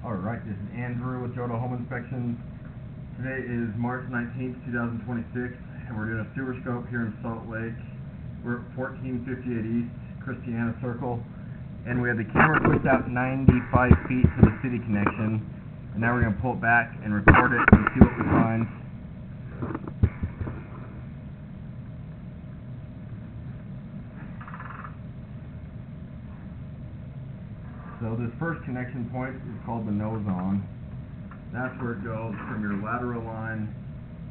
Alright, this is Andrew with Jodo Home Inspections. Today is March 19th, 2026, and we're doing a sewer scope here in Salt Lake. We're at 1458 East, Kristianna Circle, and we have the camera pushed out 95 feet to the city connection, and now we're going to pull it back and record it and see what we find. So this first connection point is called the nose on. That's where it goes from your lateral line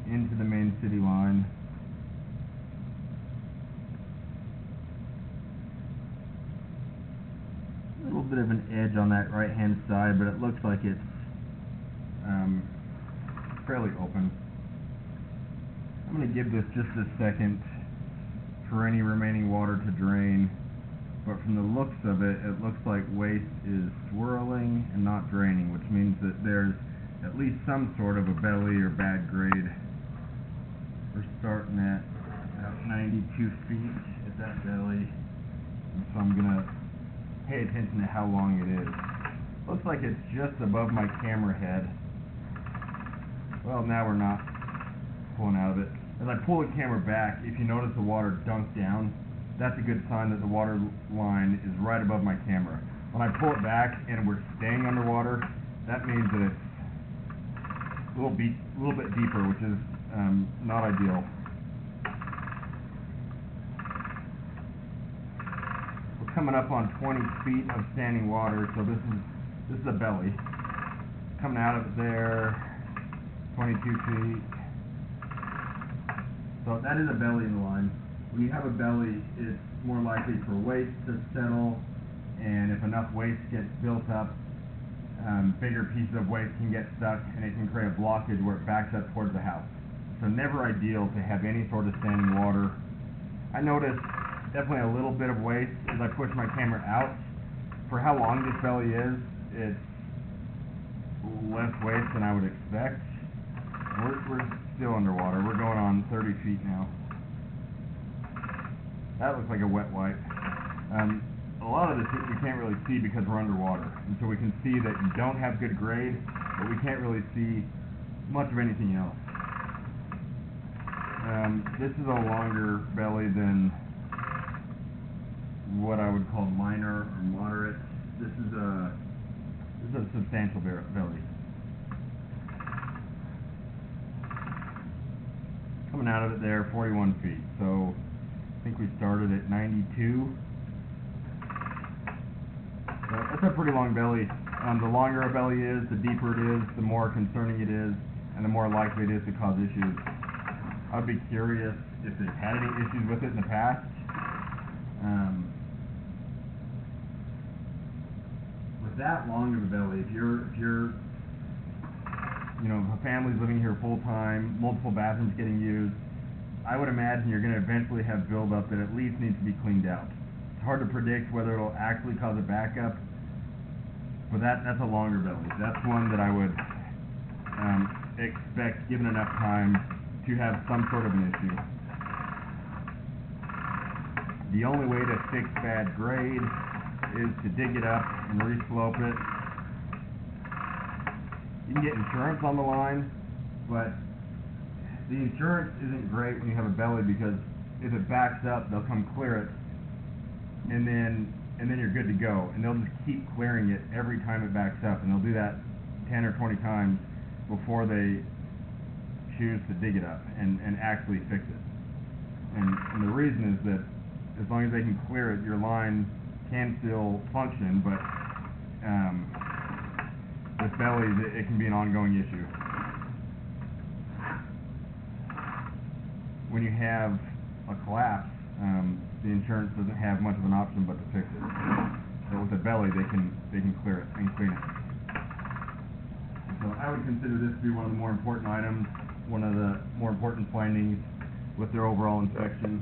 into the main city line. A little bit of an edge on that right hand side, but it looks like it's fairly open. I'm going to give this just a second for any remaining water to drain. But from the looks of it, it looks like waste is swirling and not draining, which means that there's at least some sort of a belly or bad grade. We're starting at about 92 feet at that belly, and so I'm going to pay attention to how long it is. Looks like it's just above my camera head. Well, now we're not pulling out of it. As I pull the camera back, if you notice the water dunk down, that's a good sign that the water line is right above my camera. When I pull it back and we're staying underwater, that means that it's a little bit deeper, which is not ideal. We're coming up on 20 feet of standing water, so this is a belly. Coming out of it there, 22 feet. So that is a belly in the line. When you have a belly, it's more likely for waste to settle, and if enough waste gets built up, bigger pieces of waste can get stuck, and it can create a blockage where it backs up towards the house. So never ideal to have any sort of standing water. I noticed definitely a little bit of waste as I push my camera out. For how long this belly is, it's less waste than I would expect. We're still underwater. We're going on 30 feet now. That looks like a wet wipe. A lot of this we can't really see because we're underwater. And so we can see that you don't have good grade, but we can't really see much of anything else. This is a longer belly than what I would call minor or moderate. This is a substantial belly. Coming out of it there, 41 feet. So I think we started at 92. That's a pretty long belly. The longer a belly is, the deeper it is, the more concerning it is, and the more likely it is to cause issues. I'd be curious if they've had any issues with it in the past. With that long of a belly, if you're a family's living here full time, multiple bathrooms getting used, I would imagine you're going to eventually have buildup that at least needs to be cleaned out. It's hard to predict whether it'll actually cause a backup, but that's a longer belly. That's one that I would expect, given enough time, to have some sort of an issue. The only way to fix bad grade is to dig it up and re-slope it. You can get insurance on the line, but the insurance isn't great when you have a belly, because if it backs up, they'll come clear it, and then you're good to go. And they'll just keep clearing it every time it backs up, and they'll do that 10 or 20 times before they choose to dig it up and actually fix it. And the reason is that as long as they can clear it, your line can still function, but with bellies, it can be an ongoing issue. When you have a collapse, the insurance doesn't have much of an option but to fix it. But with a belly, they can clear it and clean it. So I would consider this to be one of the more important items, one of the more important findings with their overall inspection.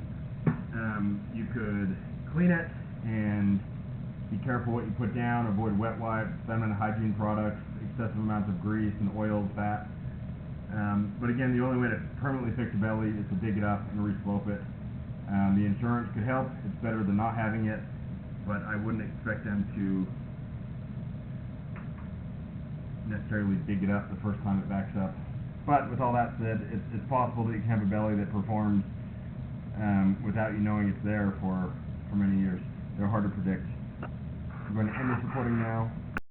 You could clean it and be careful what you put down, avoid wet wipes, feminine hygiene products, excessive amounts of grease and oils, fat. But again, the only way to permanently fix a belly is to dig it up and re-slope it. The insurance could help. It's better than not having it, but I wouldn't expect them to necessarily dig it up the first time it backs up. But with all that said, it's possible that you can have a belly that performs without you knowing it's there for many years. They're hard to predict. I'm going to end this recording now.